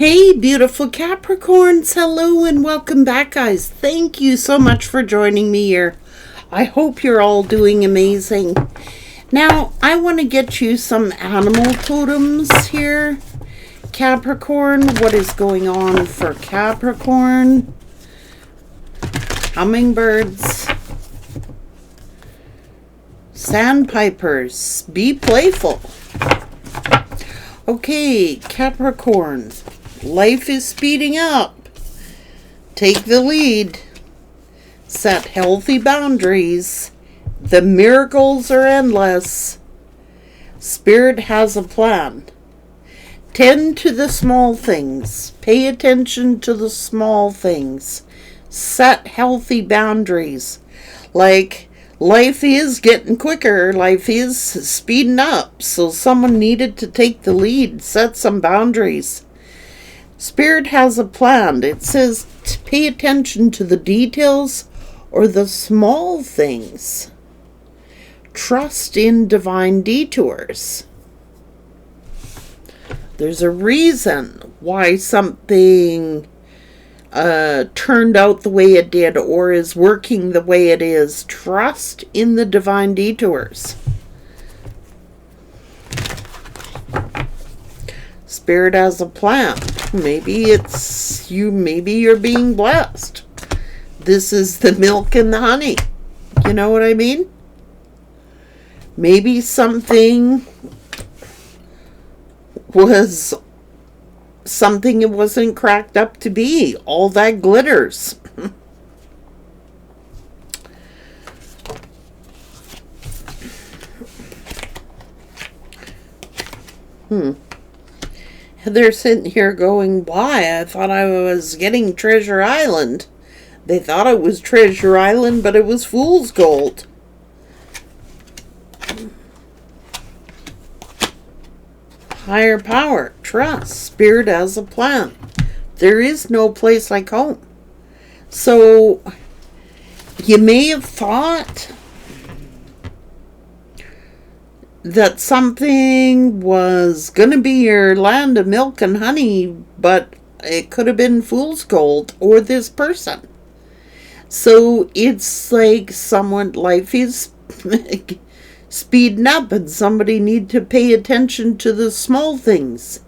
Hey, beautiful Capricorns. Hello and welcome back, guys. Thank you so much for joining me here. I hope you're all doing amazing. Now, I want to get you some animal totems here. Capricorn, what is going on for Capricorn? Hummingbirds. Sandpipers. Be playful. Okay, Capricorn. Life is speeding up. Take the lead. Set healthy boundaries. The miracles are endless. Spirit has a plan. Tend to the small things. Pay attention to the small things. Set healthy boundaries. Like, life is getting quicker. Life is speeding up. So someone needed to take the lead. Set some boundaries. Spirit has a plan. It says to pay attention to the details or the small things. Trust in divine detours. There's a reason why something turned out the way it did or is working the way it is. Trust in the divine detours. Spirit has a plan. Maybe it's you, maybe you're being blessed. This is the milk and the honey. You know what I mean? Maybe something was something it wasn't cracked up to be. All that glitters. They're sitting here going, why? I thought I was getting Treasure Island. They thought it was Treasure Island, but it was fool's gold. Higher power, trust, spirit has a plan. There is no place like home. So, you may have thought that something was going to be your land of milk and honey, but it could have been fool's gold or this person. So it's like someone, life is speeding up and somebody need to pay attention to the small things.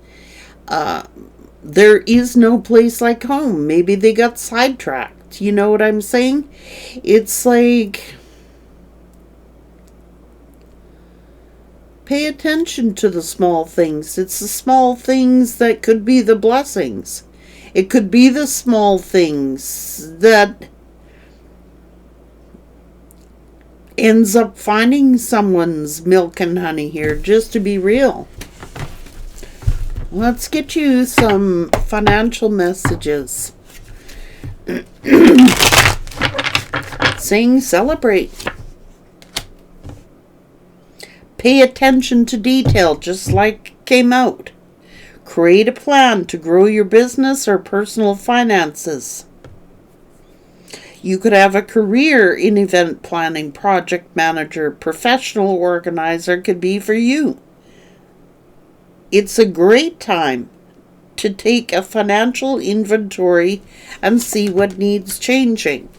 There is no place like home. Maybe they got sidetracked. You know what I'm saying? It's like, pay attention to the small things. It's the small things that could be the blessings. It could be the small things that ends up finding someone's milk and honey here, just to be real. Let's get you some financial messages. Sing, celebrate. Pay attention to detail, just like came out. Create a plan to grow your business or personal finances. You could have a career in event planning, project manager, professional organizer could be for you. It's a great time to take a financial inventory and see what needs changing.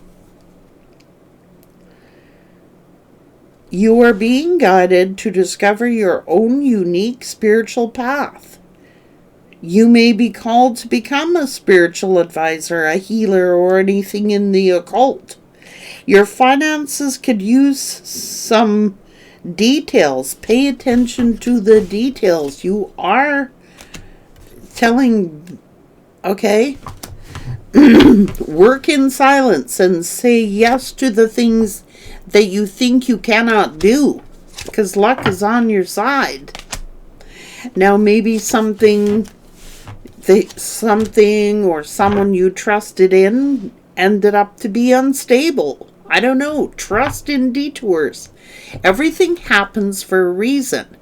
You are being guided to discover your own unique spiritual path. You may be called to become a spiritual advisor, a healer, or anything in the occult. Your finances could use some details. Pay attention to the details. You are telling, okay? Work in silence and say yes to the things that you think you cannot do, because luck is on your side. Now maybe something or someone you trusted in ended up to be unstable. I don't know. Trust in detours. Everything happens for a reason,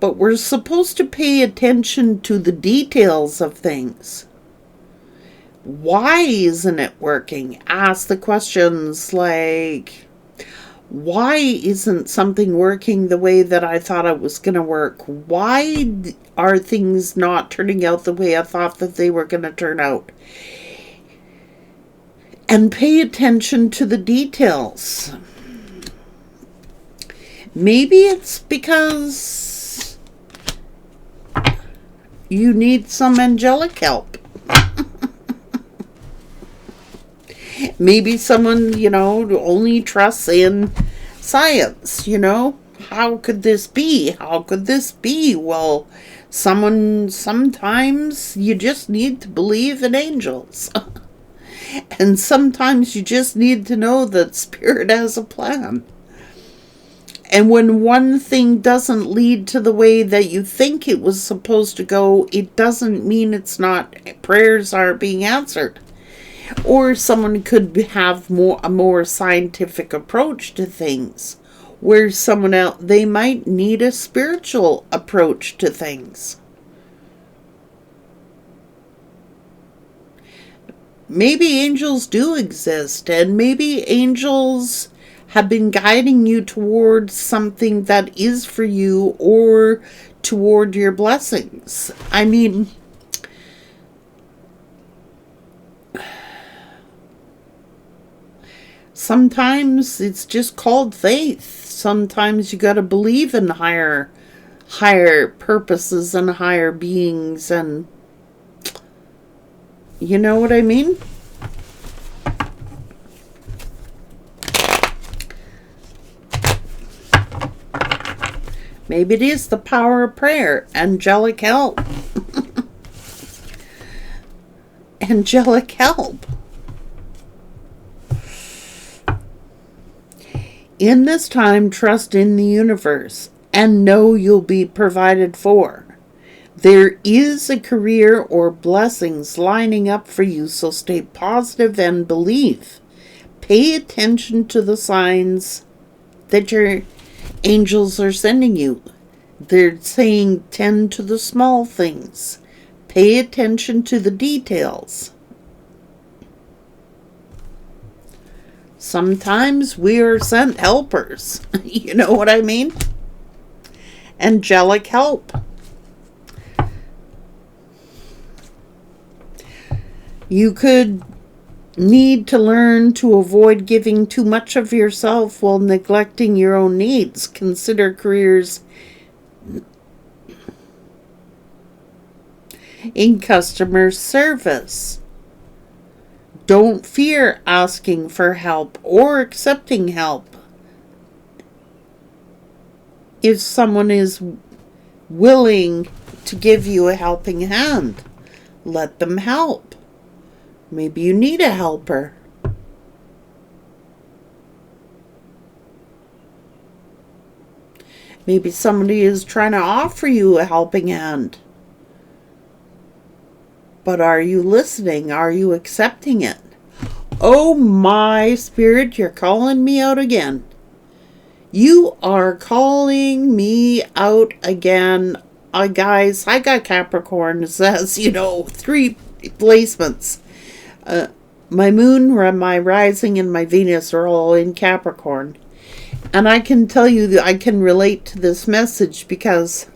but we're supposed to pay attention to the details of things. Why isn't it working? Ask the questions like, Why isn't something working the way that I thought it was going to work? Why are things not turning out the way I thought that they were going to turn out? And pay attention to the details. Maybe it's because you need some angelic help. Maybe someone, only trusts in science, How could this be? How could this be? Well, sometimes you just need to believe in angels. And sometimes you just need to know that Spirit has a plan. And when one thing doesn't lead to the way that you think it was supposed to go, it doesn't mean prayers aren't being answered. Or someone could have a more scientific approach to things, where someone else, they might need a spiritual approach to things. Maybe angels do exist, and maybe angels have been guiding you towards something that is for you or toward your blessings. I mean, sometimes it's just called faith. Sometimes you got to believe in higher purposes and higher beings, and you know what I mean? Maybe it is the power of prayer, angelic help. Angelic help. In this time, trust in the universe and know you'll be provided for. There is a career or blessings lining up for you, so stay positive and believe. Pay attention to the signs that your angels are sending you. They're saying tend to the small things. Pay attention to the details. Sometimes we are sent helpers. You know what I mean? Angelic help. You could need to learn to avoid giving too much of yourself while neglecting your own needs. Consider careers in customer service. Don't fear asking for help or accepting help. If someone is willing to give you a helping hand, let them help. Maybe you need a helper. Maybe somebody is trying to offer you a helping hand. But are you listening? Are you accepting it? Oh my Spirit, you're calling me out again. You are calling me out again. Guys, I got Capricorns, as 3 placements. My moon, my rising, and my Venus are all in Capricorn. And I can tell you that I can relate to this message because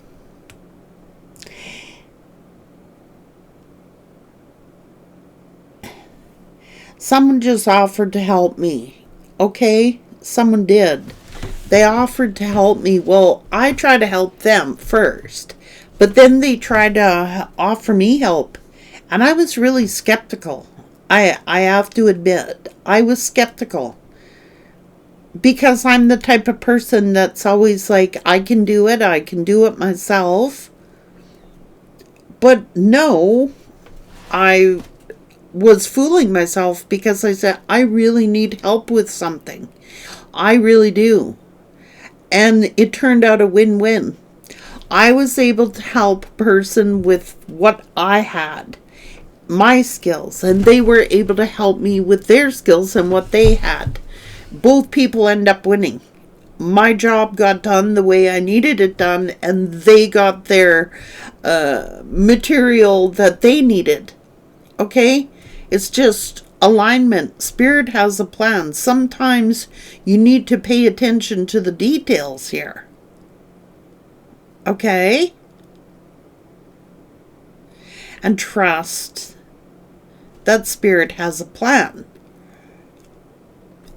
someone just offered to help me. Okay? Someone did. They offered to help me. Well, I tried to help them first. But then they tried to offer me help. And I was really skeptical. I have to admit, I was skeptical. Because I'm the type of person that's always like, I can do it myself. But no, I was fooling myself because I said, I really need help with something. I really do. And it turned out a win-win. I was able to help a person with what I had, my skills, and they were able to help me with their skills and what they had. Both people end up winning. My job got done the way I needed it done, and they got their material that they needed. Okay? It's just alignment. Spirit has a plan. Sometimes you need to pay attention to the details here. Okay? And trust that Spirit has a plan.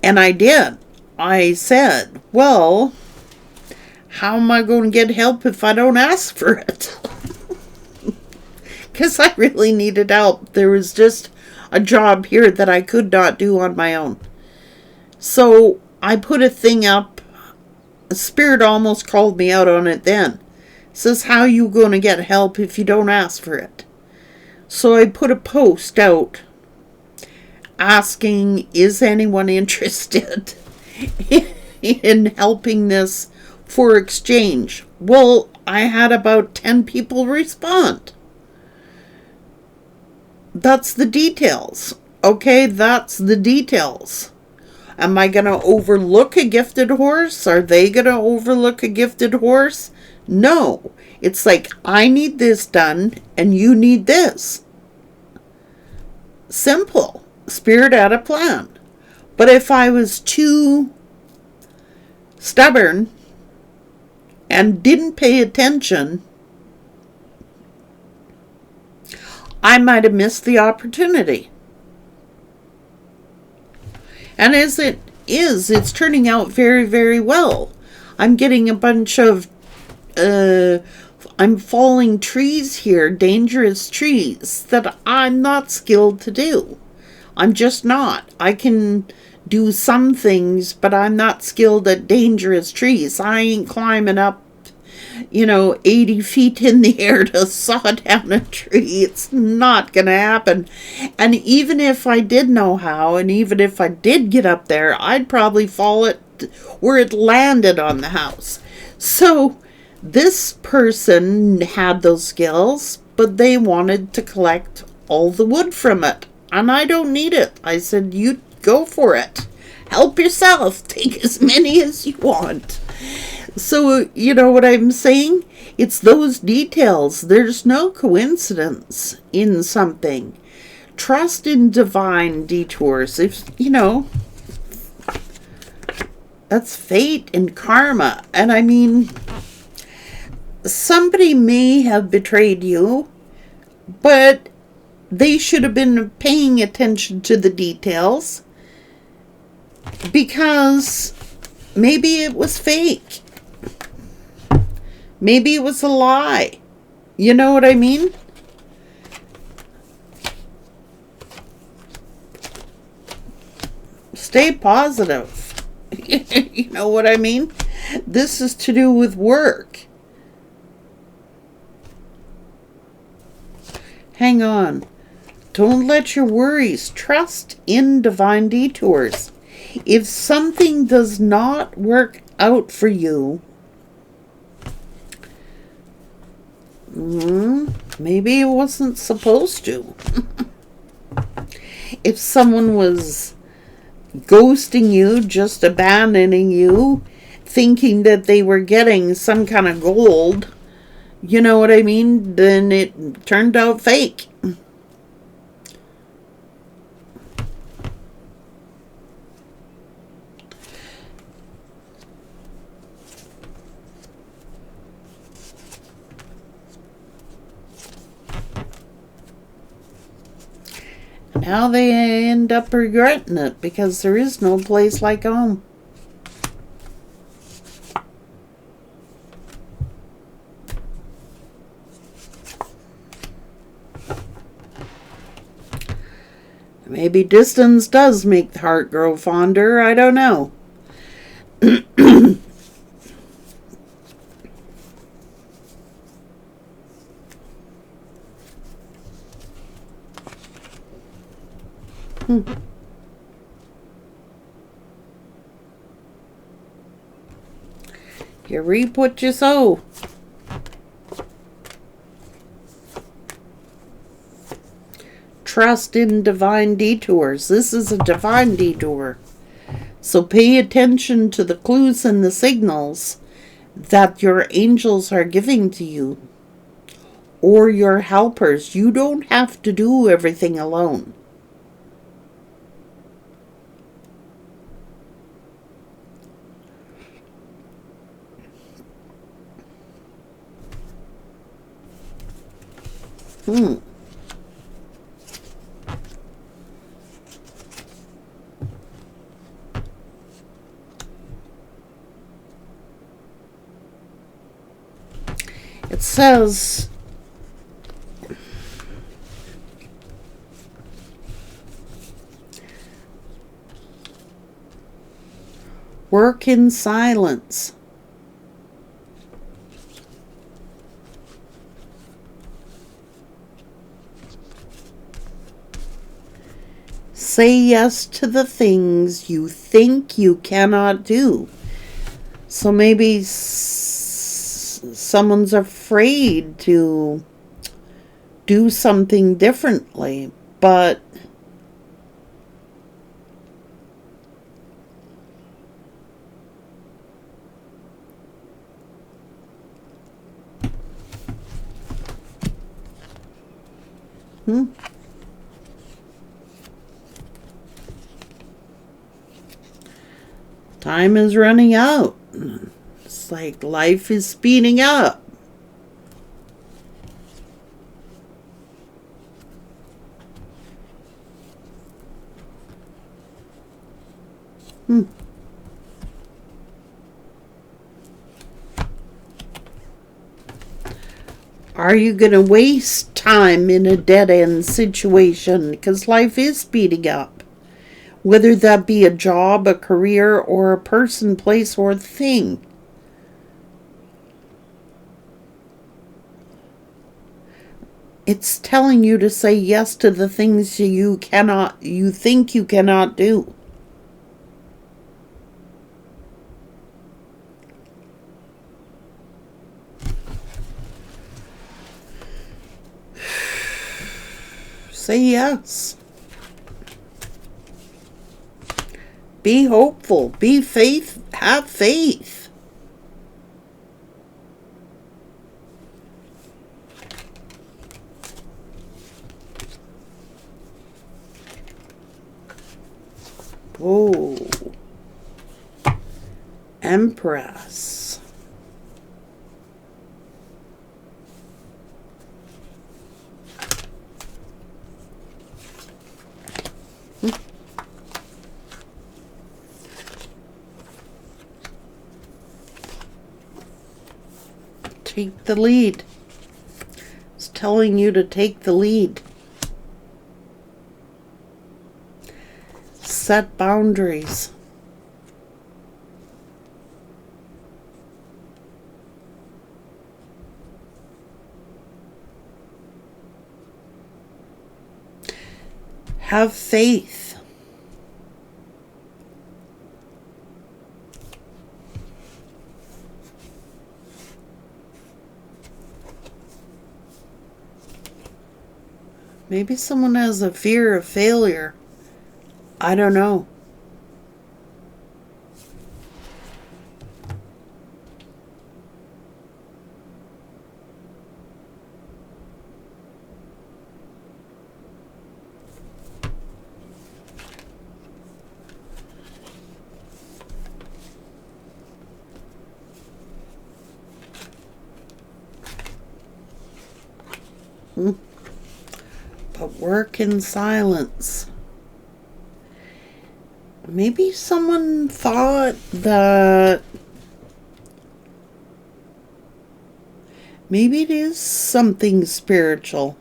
And I did. I said, well, how am I going to get help if I don't ask for it? Because I really needed help. There was just a job here that I could not do on my own. So I put a thing up. Spirit almost called me out on it then. Says, how are you going to get help if you don't ask for it? So I put a post out asking, is anyone interested in helping this for exchange? Well, I had about 10 people respond. That's the details. Okay, that's the details. Am I going to overlook a gifted horse? Are they going to overlook a gifted horse? No. It's like, I need this done and you need this. Simple. Spirit had a plan. But if I was too stubborn and didn't pay attention, I might have missed the opportunity. And as it is, it's turning out very, very well. I'm getting a bunch of, I'm falling trees here, dangerous trees, that I'm not skilled to do. I'm just not. I can do some things, but I'm not skilled at dangerous trees. I ain't climbing up, 80 feet in the air to saw down a tree. It's not going to happen. And even if I did know how, and even if I did get up there, I'd probably fall at where it landed on the house. So this person had those skills, but they wanted to collect all the wood from it. And I don't need it. I said, you go for it. Help yourself. Take as many as you want. So, you know what I'm saying? It's those details. There's no coincidence in something. Trust in divine detours. If, that's fate and karma. And I mean, somebody may have betrayed you, but they should have been paying attention to the details, because maybe it was fake. Maybe it was a lie. You know what I mean? Stay positive. You know what I mean? This is to do with work. Hang on. Don't let your worries. Trust in divine detours. If something does not work out for you, maybe it wasn't supposed to. If someone was ghosting you, just abandoning you, thinking that they were getting some kind of gold, you know what I mean, then it turned out fake. Now they end up regretting it, because there is no place like home. Maybe distance does make the heart grow fonder. I don't know. You reap what you sow. Trust in divine detours. This is a divine detour. So pay attention to the clues and the signals that your angels are giving to you, or your helpers. You don't have to do everything alone. It says, work in silence. Say yes to the things you think you cannot do. So maybe someone's afraid to do something differently, but time is running out. It's like life is speeding up. Are you going to waste time in a dead-end situation? Because life is speeding up. Whether that be a job, a career, or a person, place, or thing. It's telling you to say yes to the things you think you cannot do. Say yes. Be hopeful. Have faith. Oh. Empress. Take the lead. It's telling you to take the lead. Set boundaries. Have faith. Maybe someone has a fear of failure. I don't know. But work in silence. Maybe someone thought that maybe it is something spiritual.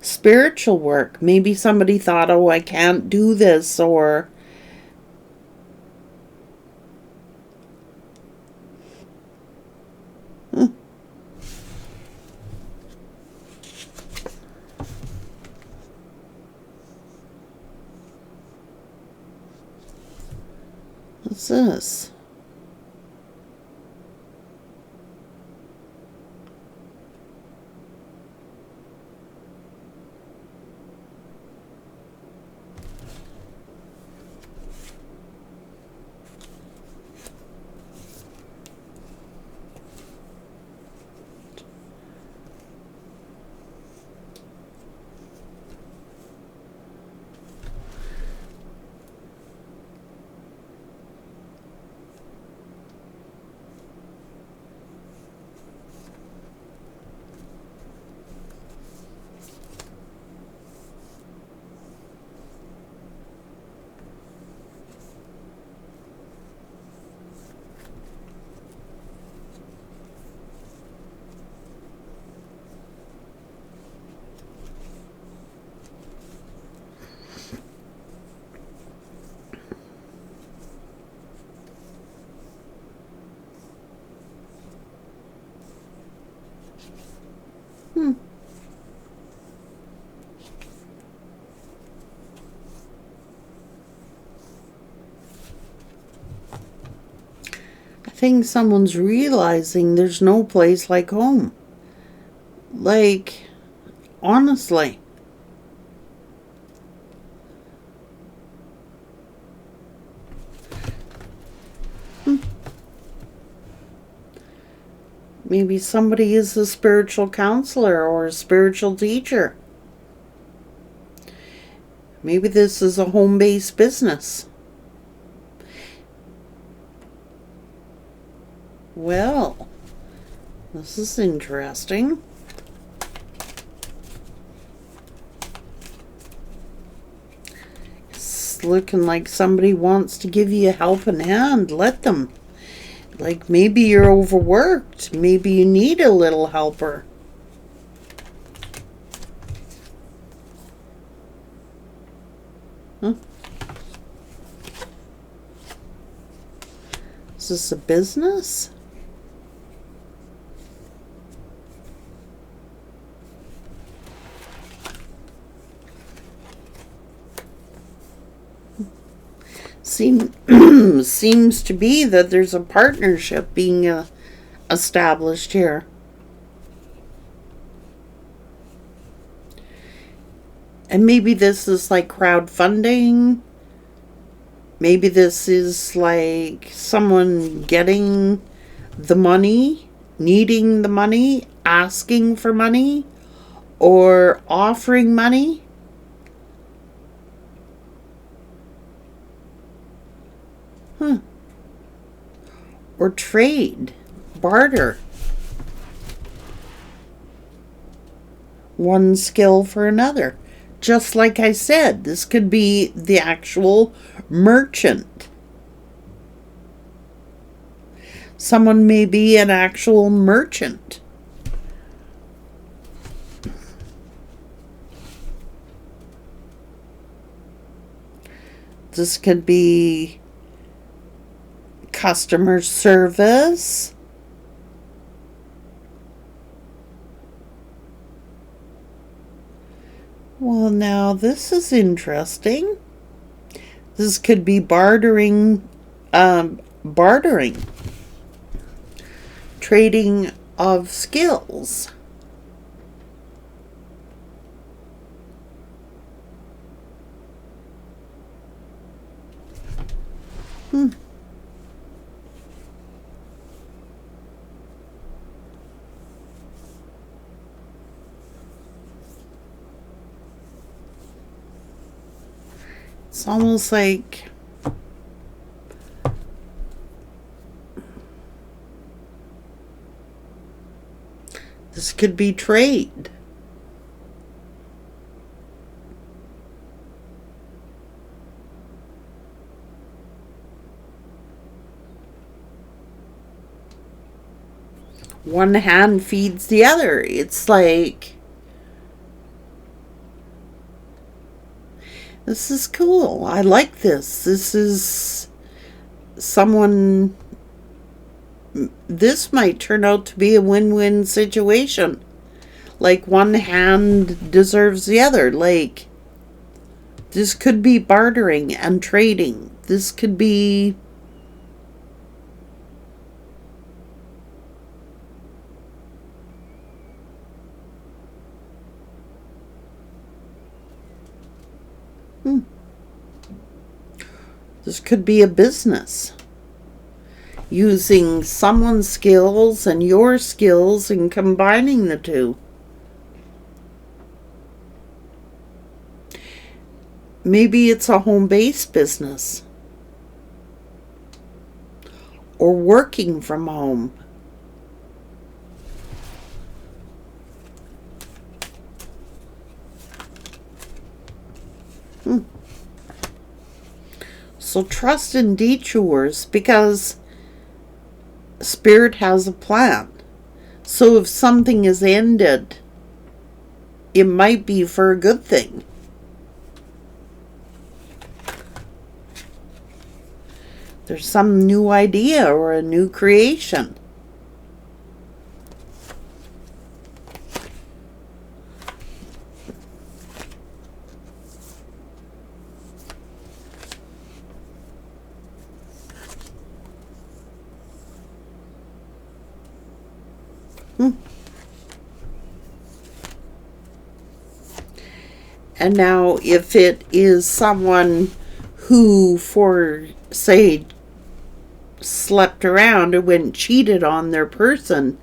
Spiritual work. Maybe somebody thought, oh, I can't do this, or what's this? think someone's realizing there's no place like home. Like, honestly. Maybe somebody is a spiritual counselor or a spiritual teacher. Maybe this is a home-based business. Well, this is interesting. It's looking like somebody wants to give you a helping hand. Let them. Like, maybe you're overworked. Maybe you need a little helper. Huh? Is this a business? Seems to be that there's a partnership being established here. And maybe this is like crowdfunding. Maybe this is like someone getting the money, needing the money, asking for money, or offering money. Or trade, barter. One skill for another. Just like I said, this could be the actual merchant. Someone may be an actual merchant. This could be customer service. Well, now this is interesting. This could be bartering, trading of skills. It's almost like this could be trade. One hand feeds the other. It's like, this is cool. I like this. This is someone, this might turn out to be a win-win situation. Like, one hand deserves the other. Like, this could be bartering and trading. This could be this could be a business. Using someone's skills and your skills and combining the two. Maybe it's a home-based business. Or working from home. So trust in Detours, because Spirit has a plan. So if something is ended, it might be for a good thing. There's some new idea or a new creation. And now if it is someone who, for say, slept around and went and cheated on their person,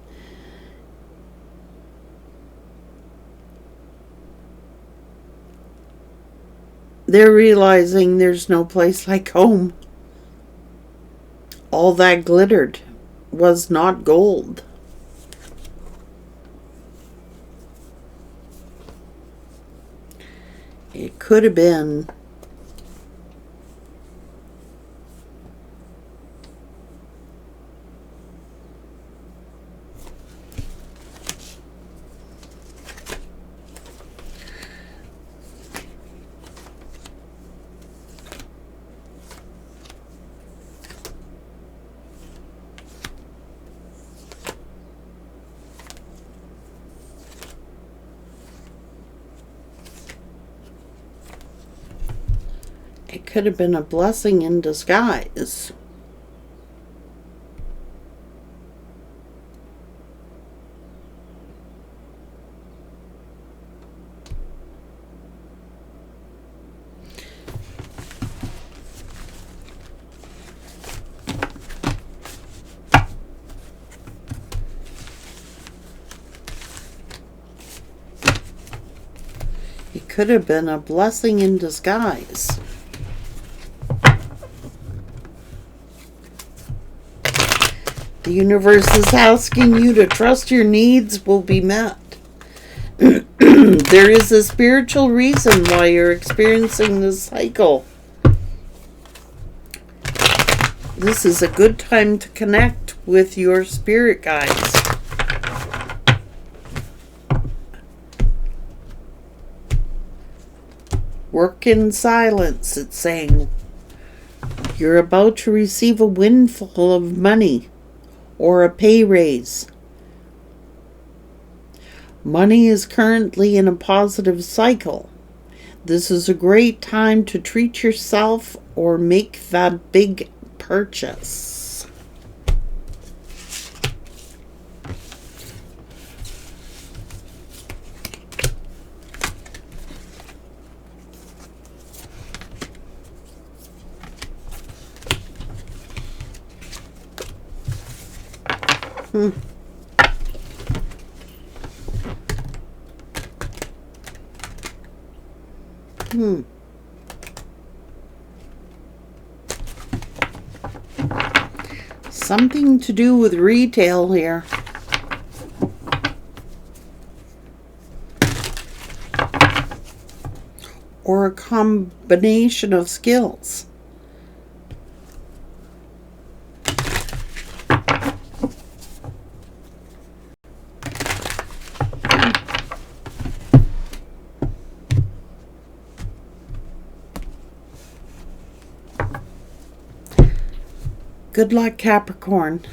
they're realizing there's no place like home. All that glittered was not gold. It could have been a blessing in disguise. It could have been a blessing in disguise. The universe is asking you to trust your needs will be met. There is a spiritual reason why you're experiencing this cycle. This is a good time to connect with your spirit guides. Work in silence, it's saying. You're about to receive a windfall of money or a pay raise. Money is currently in a positive cycle. This is a great time to treat yourself or make that big purchase. Something to do with retail here. Or a combination of skills. Good luck, Capricorn.